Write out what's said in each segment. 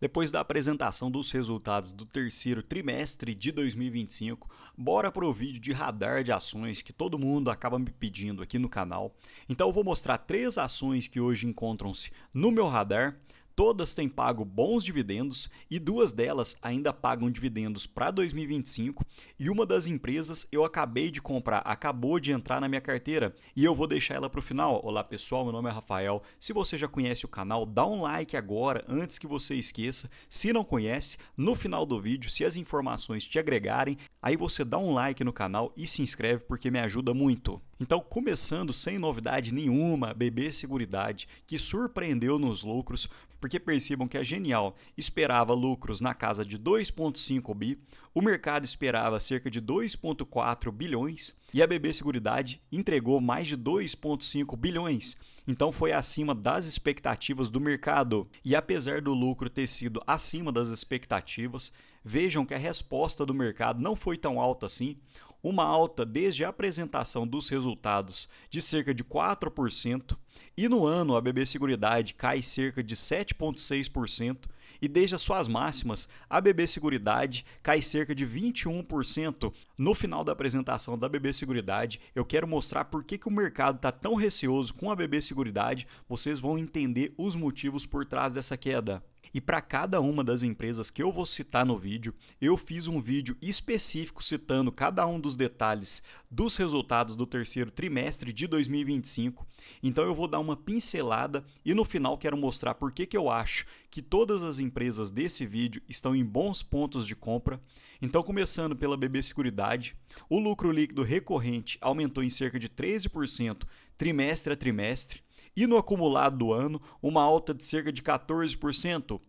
Depois da apresentação dos resultados do terceiro trimestre de 2025, bora para o vídeo de radar de ações que todo mundo acaba me pedindo aqui no canal. Então eu vou mostrar três ações que hoje encontram-se no meu radar. Todas têm pago bons dividendos e duas delas ainda pagam dividendos para 2025 e uma das empresas eu acabei de comprar, acabou de entrar na minha carteira e eu vou deixar ela para o final. Olá pessoal, meu nome é Rafael. Se você já conhece o canal, dá um like agora antes que você esqueça. Se não conhece, no final do vídeo, se as informações te agregarem, aí você dá um like no canal e se inscreve porque me ajuda muito. Então, começando sem novidade nenhuma, BB Seguridade, que surpreendeu nos lucros, porque percebam que a Genial esperava lucros na casa de 2,5 bi, o mercado esperava cerca de 2,4 bilhões e a BB Seguridade entregou mais de 2,5 bilhões. Então foi acima das expectativas do mercado. E apesar do lucro ter sido acima das expectativas, vejam que a resposta do mercado não foi tão alta assim. Uma alta desde a apresentação dos resultados de cerca de 4%, e no ano a BB Seguridade cai cerca de 7,6%, e desde as suas máximas, a BB Seguridade cai cerca de 21%. No final da apresentação da BB Seguridade, eu quero mostrar por que o mercado está tão receoso com a BB Seguridade, vocês vão entender os motivos por trás dessa queda. E para cada uma das empresas que eu vou citar no vídeo, eu fiz um vídeo específico citando cada um dos detalhes dos resultados do terceiro trimestre de 2025. Então eu vou dar uma pincelada e no final quero mostrar por que eu acho que todas as empresas desse vídeo estão em bons pontos de compra. Então, começando pela BB Seguridade, o lucro líquido recorrente aumentou em cerca de 13% trimestre a trimestre, e no acumulado do ano, uma alta de cerca de 14%.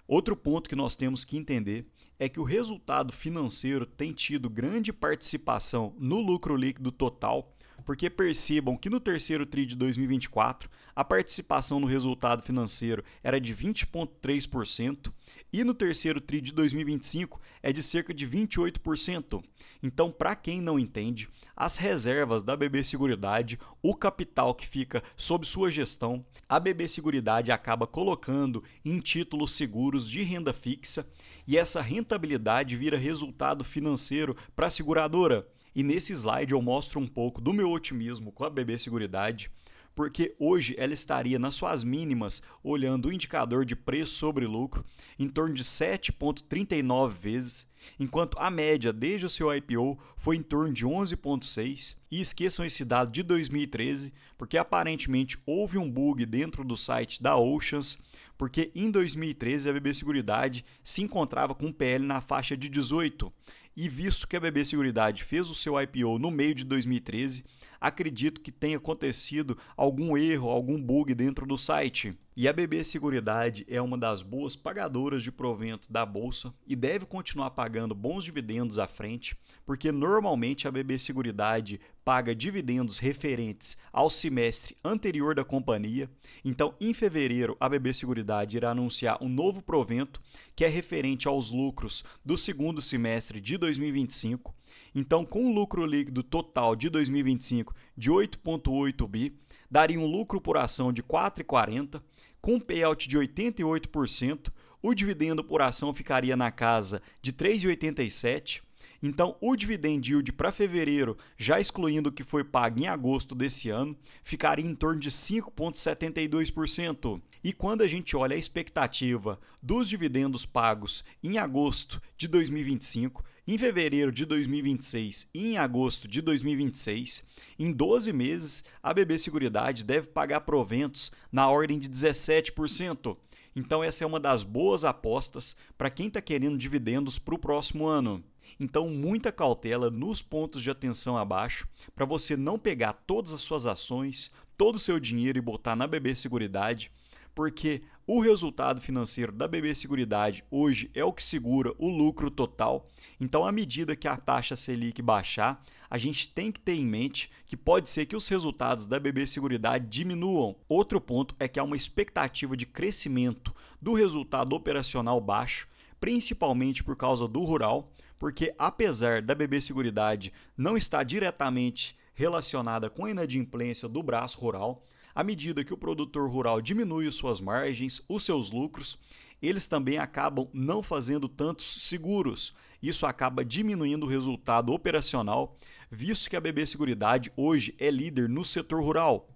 Outro ponto que nós temos que entender é que o resultado financeiro tem tido grande participação no lucro líquido total, porque percebam que no terceiro TRI de 2024, a participação no resultado financeiro era de 20,3% e no terceiro TRI de 2025 é de cerca de 28%. Então, para quem não entende, as reservas da BB Seguridade, o capital que fica sob sua gestão, a BB Seguridade acaba colocando em títulos seguros de renda fixa e essa rentabilidade vira resultado financeiro para a seguradora. E nesse slide eu mostro um pouco do meu otimismo com a BB Seguridade, porque hoje ela estaria nas suas mínimas, olhando o indicador de preço sobre lucro, em torno de 7,39 vezes, enquanto a média desde o seu IPO foi em torno de 11,6. E esqueçam esse dado de 2013, porque aparentemente houve um bug dentro do site da Oceans, porque em 2013 a BB Seguridade se encontrava com um PL na faixa de 18. E visto que a BB Seguridade fez o seu IPO no meio de 2013, acredito que tenha acontecido algum erro, algum bug dentro do site. E a BB Seguridade é uma das boas pagadoras de provento da bolsa e deve continuar pagando bons dividendos à frente, porque normalmente a BB Seguridade paga dividendos referentes ao semestre anterior da companhia. Então, em fevereiro, a BB Seguridade irá anunciar um novo provento que é referente aos lucros do segundo semestre de 2025. Então, com um lucro líquido total de 2025 de 8,8 bi, daria um lucro por ação de R$ 4,40, com um payout de 88%, o dividendo por ação ficaria na casa de R$ 3,87. Então, o dividend yield para fevereiro, já excluindo o que foi pago em agosto desse ano, ficaria em torno de 5,72%. E quando a gente olha a expectativa dos dividendos pagos em agosto de 2025, em fevereiro de 2026 e em agosto de 2026, em 12 meses, a BB Seguridade deve pagar proventos na ordem de 17%. Então, essa é uma das boas apostas para quem está querendo dividendos para o próximo ano. Então, muita cautela nos pontos de atenção abaixo para você não pegar todas as suas ações, todo o seu dinheiro e botar na BB Seguridade, porque o resultado financeiro da BB Seguridade hoje é o que segura o lucro total. Então, à medida que a taxa Selic baixar, a gente tem que ter em mente que pode ser que os resultados da BB Seguridade diminuam. Outro ponto é que há uma expectativa de crescimento do resultado operacional baixo, principalmente por causa do rural, porque apesar da BB Seguridade não estar diretamente relacionada com a inadimplência do braço rural, à medida que o produtor rural diminui suas margens, os seus lucros, eles também acabam não fazendo tantos seguros. Isso acaba diminuindo o resultado operacional, visto que a BB Seguridade hoje é líder no setor rural.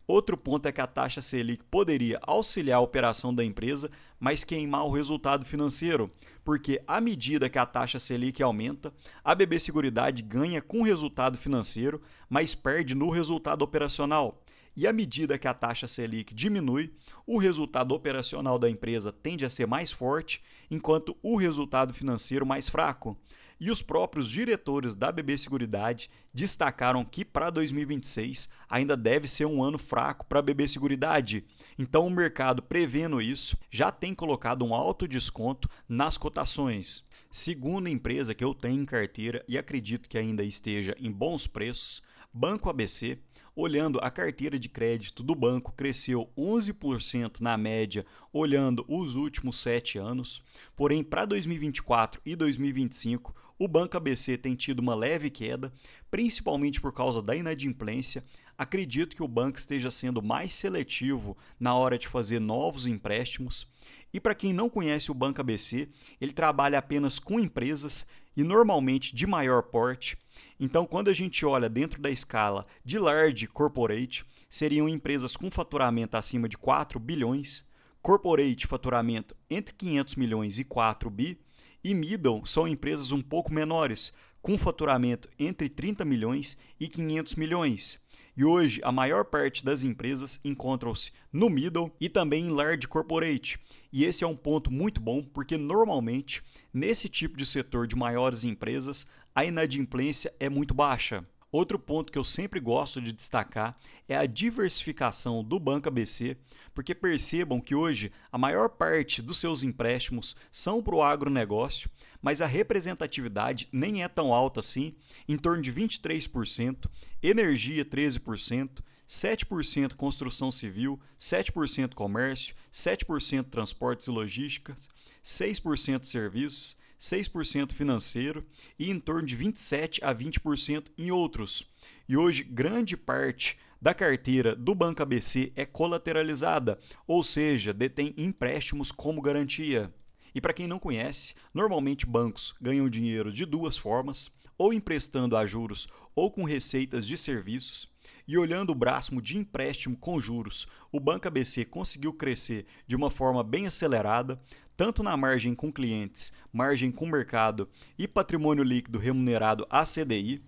Outro ponto é que a taxa Selic poderia auxiliar a operação da empresa, mas queimar o resultado financeiro, porque à medida que a taxa Selic aumenta, a BB Seguridade ganha com o resultado financeiro, mas perde no resultado operacional. E à medida que a taxa Selic diminui, o resultado operacional da empresa tende a ser mais forte, enquanto o resultado financeiro mais fraco. E os próprios diretores da BB Seguridade destacaram que para 2026 ainda deve ser um ano fraco para a BB Seguridade. Então o mercado, prevendo isso, já tem colocado um alto desconto nas cotações. Segundo a empresa que eu tenho em carteira e acredito que ainda esteja em bons preços, Banco ABC, olhando a carteira de crédito do banco, cresceu 11% na média, olhando os últimos 7 anos. Porém, para 2024 e 2025, o Banco ABC tem tido uma leve queda, principalmente por causa da inadimplência. Acredito que o banco esteja sendo mais seletivo na hora de fazer novos empréstimos. E para quem não conhece o Banco ABC, ele trabalha apenas com empresas e normalmente de maior porte. Então, quando a gente olha dentro da escala de large corporate, seriam empresas com faturamento acima de 4 bilhões, corporate faturamento entre 500 milhões e 4 bi, e middle são empresas um pouco menores, com faturamento entre 30 milhões e 500 milhões. E hoje, a maior parte das empresas encontram-se no middle e também em large corporate. E esse é um ponto muito bom, porque normalmente, nesse tipo de setor de maiores empresas, a inadimplência é muito baixa. Outro ponto que eu sempre gosto de destacar é a diversificação do Banco ABC, porque percebam que hoje a maior parte dos seus empréstimos são para o agronegócio, mas a representatividade nem é tão alta assim, em torno de 23%, energia 13%, 7% construção civil, 7% comércio, 7% transportes e logísticas, 6% serviços, 6% financeiro e em torno de 27% a 20% em outros. E hoje, grande parte da carteira do Banco ABC é colateralizada, ou seja, detém empréstimos como garantia. E para quem não conhece, normalmente bancos ganham dinheiro de duas formas, ou emprestando a juros ou com receitas de serviços. E olhando o braço de empréstimo com juros, o Banco ABC conseguiu crescer de uma forma bem acelerada, tanto na margem com clientes, margem com mercado e patrimônio líquido remunerado a CDI.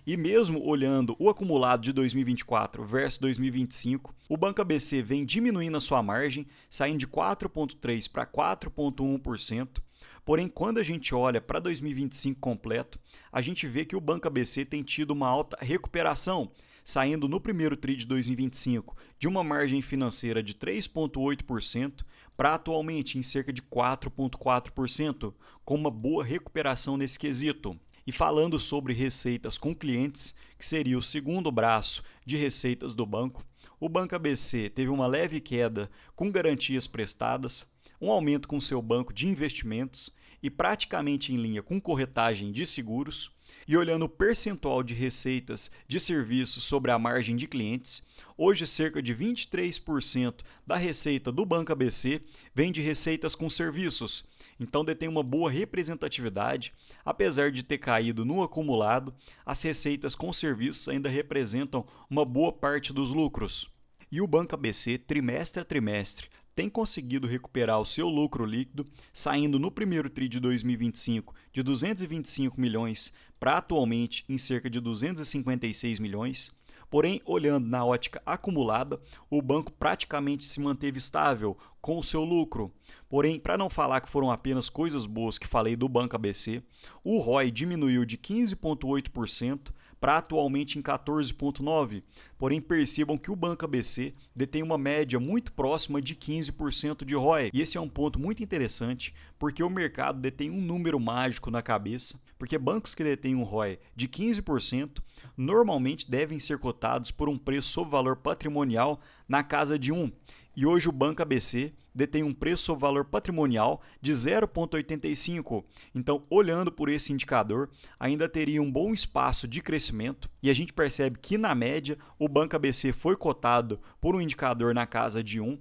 E mesmo olhando o acumulado de 2024 versus 2025, o Banco ABC vem diminuindo a sua margem, saindo de 4,3% para 4,1%. Porém, quando a gente olha para 2025 completo, a gente vê que o Banco ABC tem tido uma alta recuperação, saindo no primeiro TRI de 2025 de uma margem financeira de 3,8% para atualmente em cerca de 4,4%, com uma boa recuperação nesse quesito. E falando sobre receitas com clientes, que seria o segundo braço de receitas do banco, o Banco ABC teve uma leve queda com garantias prestadas, um aumento com seu banco de investimentos e praticamente em linha com corretagem de seguros. E olhando o percentual de receitas de serviços sobre a margem de clientes, hoje cerca de 23% da receita do Banco ABC vem de receitas com serviços. Então detém uma boa representatividade, apesar de ter caído no acumulado, as receitas com serviços ainda representam uma boa parte dos lucros. E o Banco ABC, trimestre a trimestre, tem conseguido recuperar o seu lucro líquido, saindo no primeiro TRI de 2025 de 225 milhões para atualmente em cerca de 256 milhões. Porém, olhando na ótica acumulada, o banco praticamente se manteve estável com o seu lucro. Porém, para não falar que foram apenas coisas boas que falei do Banco ABC, o ROI diminuiu de 15,8% para atualmente em 14,9%. Porém, percebam que o Banco ABC detém uma média muito próxima de 15% de ROI. E esse é um ponto muito interessante, porque o mercado detém um número mágico na cabeça, porque bancos que detêm um ROI de 15% normalmente devem ser cotados por um preço sobre valor patrimonial na casa de 1. E hoje o Banco ABC detém um preço sobre valor patrimonial de 0,85. Então, olhando por esse indicador, ainda teria um bom espaço de crescimento. E a gente percebe que, na média, o Banco ABC foi cotado por um indicador na casa de 1.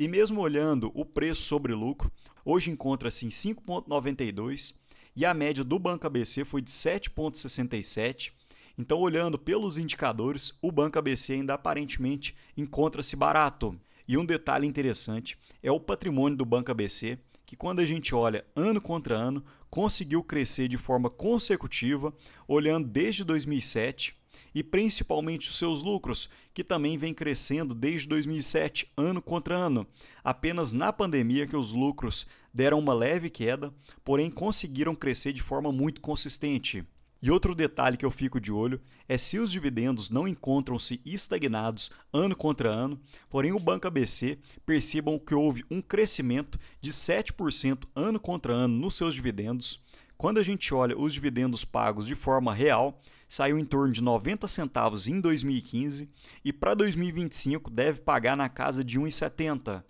E mesmo olhando o preço sobre lucro, hoje encontra-se em 5,92 e a média do Banco ABC foi de 7,67. Então, olhando pelos indicadores, o Banco ABC ainda aparentemente encontra-se barato. E um detalhe interessante é o patrimônio do Banco ABC, que quando a gente olha ano contra ano, conseguiu crescer de forma consecutiva, olhando desde 2007, e principalmente os seus lucros, que também vem crescendo desde 2007, ano contra ano. Apenas na pandemia que os lucros deram uma leve queda, porém conseguiram crescer de forma muito consistente. E outro detalhe que eu fico de olho é se os dividendos não encontram-se estagnados ano contra ano, porém o Banco ABC percebam que houve um crescimento de 7% ano contra ano nos seus dividendos. Quando a gente olha os dividendos pagos de forma real, saiu em torno de 90 centavos em 2015 e para 2025 deve pagar na casa de 1,70.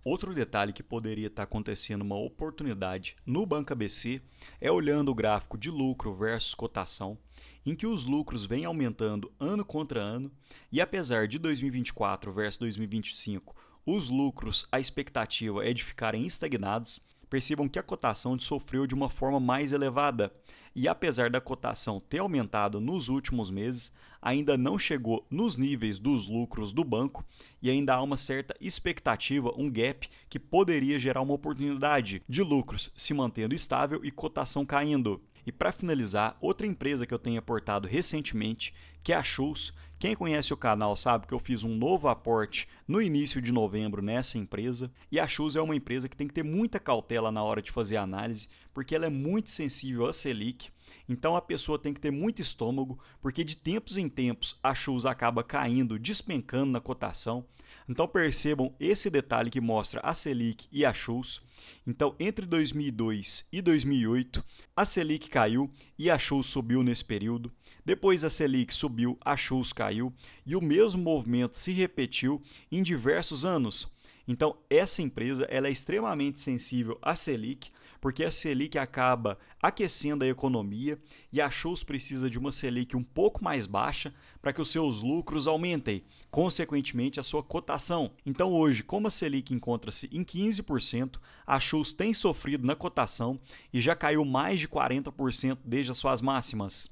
Outro detalhe que poderia estar acontecendo uma oportunidade no Banco ABC é olhando o gráfico de lucro versus cotação, em que os lucros vêm aumentando ano contra ano e apesar de 2024 versus 2025, os lucros, a expectativa é de ficarem estagnados, percebam que a cotação sofreu de uma forma mais elevada e apesar da cotação ter aumentado nos últimos meses, ainda não chegou nos níveis dos lucros do banco e ainda há uma certa expectativa, um gap que poderia gerar uma oportunidade de lucros se mantendo estável e cotação caindo. E para finalizar, outra empresa que eu tenho aportado recentemente, que é a Shoes. Quem conhece o canal sabe que eu fiz um novo aporte no início de novembro nessa empresa. E a Shoes é uma empresa que tem que ter muita cautela na hora de fazer a análise, porque ela é muito sensível à Selic. Então a pessoa tem que ter muito estômago, porque de tempos em tempos a Shoes acaba caindo, despencando na cotação. Então percebam esse detalhe que mostra a Selic e a Shoes. Então entre 2002 e 2008 a Selic caiu e a Shoes subiu nesse período. Depois a Selic subiu, a Shoes caiu e o mesmo movimento se repetiu em diversos anos. Então essa empresa ela é extremamente sensível à Selic, porque a Selic acaba aquecendo a economia e a Shoes precisa de uma Selic um pouco mais baixa para que os seus lucros aumentem, consequentemente a sua cotação. Então hoje, como a Selic encontra-se em 15%, a Shoes tem sofrido na cotação e já caiu mais de 40% desde as suas máximas.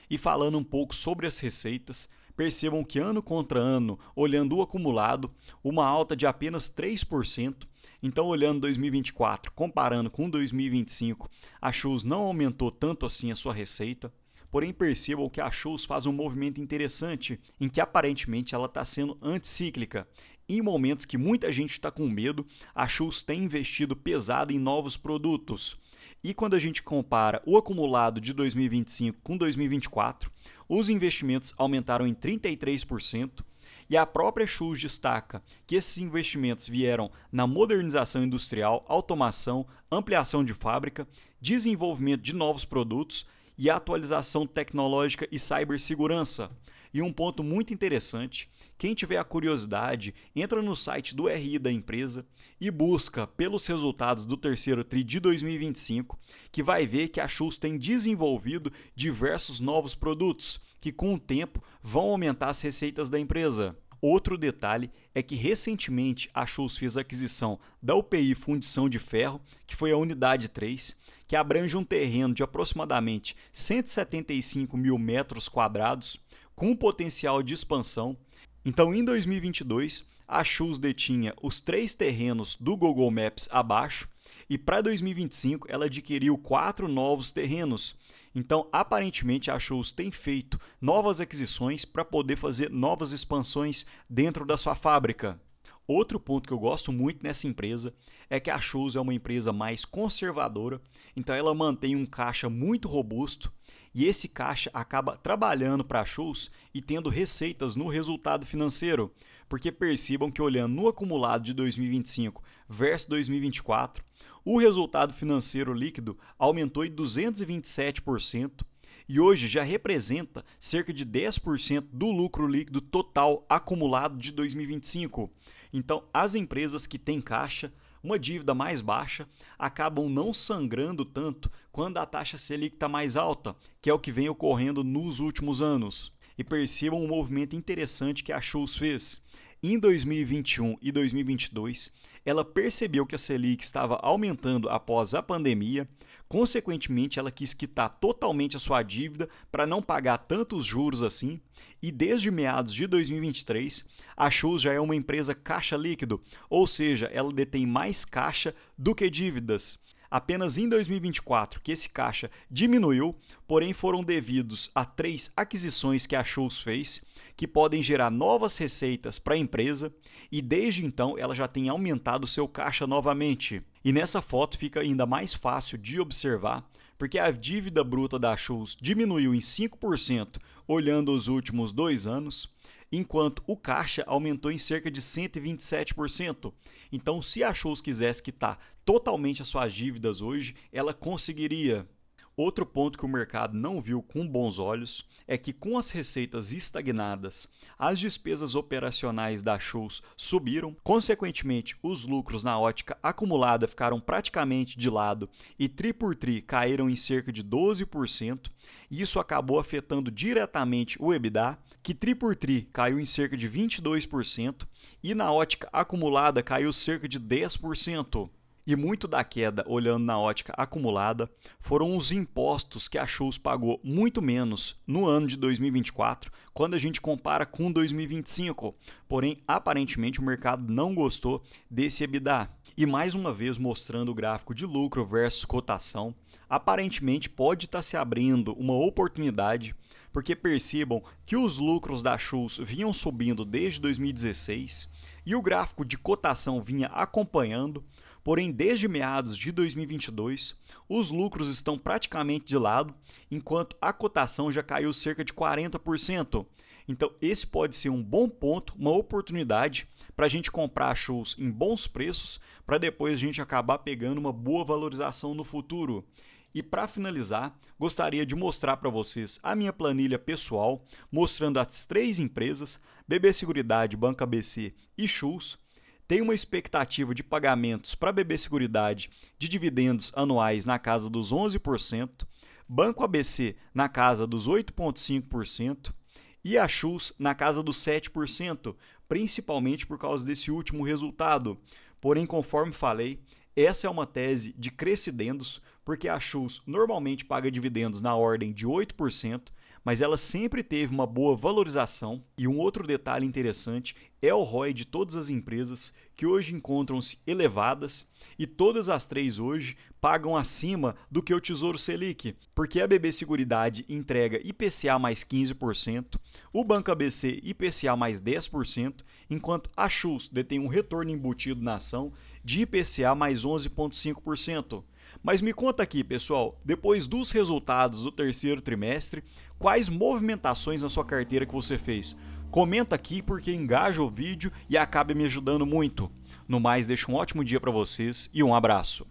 E falando um pouco sobre as receitas, percebam que ano contra ano, olhando o acumulado, uma alta de apenas 3%. Então, olhando 2024, comparando com 2025, a Shoes não aumentou tanto assim a sua receita. Porém, percebam que a Shoes faz um movimento interessante, em que aparentemente ela está sendo anticíclica. Em momentos que muita gente está com medo, a Shoes tem investido pesado em novos produtos. E quando a gente compara o acumulado de 2025 com 2024, os investimentos aumentaram em 33%, e a própria Shoes destaca que esses investimentos vieram na modernização industrial, automação, ampliação de fábrica, desenvolvimento de novos produtos e atualização tecnológica e cibersegurança. E um ponto muito interessante, quem tiver a curiosidade, entra no site do RI da empresa e busca pelos resultados do terceiro TRI de 2025, que vai ver que a Shoes tem desenvolvido diversos novos produtos, que com o tempo vão aumentar as receitas da empresa. Outro detalhe é que recentemente a Shoes fez a aquisição da UPI Fundição de Ferro, que foi a unidade 3, que abrange um terreno de aproximadamente 175 mil metros quadrados, com potencial de expansão. Então, em 2022, a Shoes detinha os 3 terrenos do Google Maps abaixo e para 2025 ela adquiriu 4 novos terrenos. Então, aparentemente, a Shoes tem feito novas aquisições para poder fazer novas expansões dentro da sua fábrica. Outro ponto que eu gosto muito nessa empresa é que a Shoes é uma empresa mais conservadora, então ela mantém um caixa muito robusto e esse caixa acaba trabalhando para a Shoes e tendo receitas no resultado financeiro, porque percebam que olhando no acumulado de 2025 versus 2024, o resultado financeiro líquido aumentou em 227% e hoje já representa cerca de 10% do lucro líquido total acumulado de 2025. Então, as empresas que têm caixa, uma dívida mais baixa, acabam não sangrando tanto quando a taxa Selic está mais alta, que é o que vem ocorrendo nos últimos anos. E percebam um movimento interessante que a Shoes fez. Em 2021 e 2022, ela percebeu que a Selic estava aumentando após a pandemia, consequentemente ela quis quitar totalmente a sua dívida para não pagar tantos juros assim, e desde meados de 2023, a Shoes já é uma empresa caixa líquido, ou seja, ela detém mais caixa do que dívidas. Apenas em 2024 que esse caixa diminuiu, porém foram devidos a 3 aquisições que a Shoes fez, que podem gerar novas receitas para a empresa, e desde então ela já tem aumentado seu caixa novamente. E nessa foto fica ainda mais fácil de observar, porque a dívida bruta da Shoes diminuiu em 5% olhando os últimos 2 anos, enquanto o caixa aumentou em cerca de 127%. Então, se a Shoes quisesse quitar totalmente as suas dívidas hoje, ela conseguiria. Outro ponto que o mercado não viu com bons olhos é que, com as receitas estagnadas, as despesas operacionais da Shoes subiram, consequentemente, os lucros na ótica acumulada ficaram praticamente de lado e tri por tri caíram em cerca de 12%, e isso acabou afetando diretamente o EBITDA, que tri por tri caiu em cerca de 22%, e na ótica acumulada caiu cerca de 10%. E muito da queda, olhando na ótica acumulada, foram os impostos que a Shoes pagou muito menos no ano de 2024, quando a gente compara com 2025. Porém, aparentemente, o mercado não gostou desse EBITDA. E mais uma vez, mostrando o gráfico de lucro versus cotação, aparentemente pode estar se abrindo uma oportunidade, porque percebam que os lucros da Shoes vinham subindo desde 2016 e o gráfico de cotação vinha acompanhando. Porém, desde meados de 2022, os lucros estão praticamente de lado, enquanto a cotação já caiu cerca de 40%. Então, esse pode ser um bom ponto, uma oportunidade para a gente comprar a Shoes em bons preços, para depois a gente acabar pegando uma boa valorização no futuro. E para finalizar, gostaria de mostrar para vocês a minha planilha pessoal, mostrando as 3 empresas, BB Seguridade, Banco ABC e Shoes. Tem uma expectativa de pagamentos para BB Seguridade de dividendos anuais na casa dos 11%, Banco ABC na casa dos 8,5% e a Shoes na casa dos 7%, principalmente por causa desse último resultado. Porém, conforme falei, essa é uma tese de crescidendos, porque a Shoes normalmente paga dividendos na ordem de 8%, mas ela sempre teve uma boa valorização. E um outro detalhe interessante é o ROI de todas as empresas, que hoje encontram-se elevadas, e todas as 3 hoje pagam acima do que o Tesouro Selic, porque a BB Seguridade entrega IPCA mais 15%, o Banco ABC IPCA mais 10%, enquanto a Shoes detém um retorno embutido na ação de IPCA mais 11,5%. Mas me conta aqui, pessoal, depois dos resultados do terceiro trimestre, quais movimentações na sua carteira que você fez? Comenta aqui porque engaja o vídeo e acaba me ajudando muito. No mais, deixo um ótimo dia para vocês e um abraço.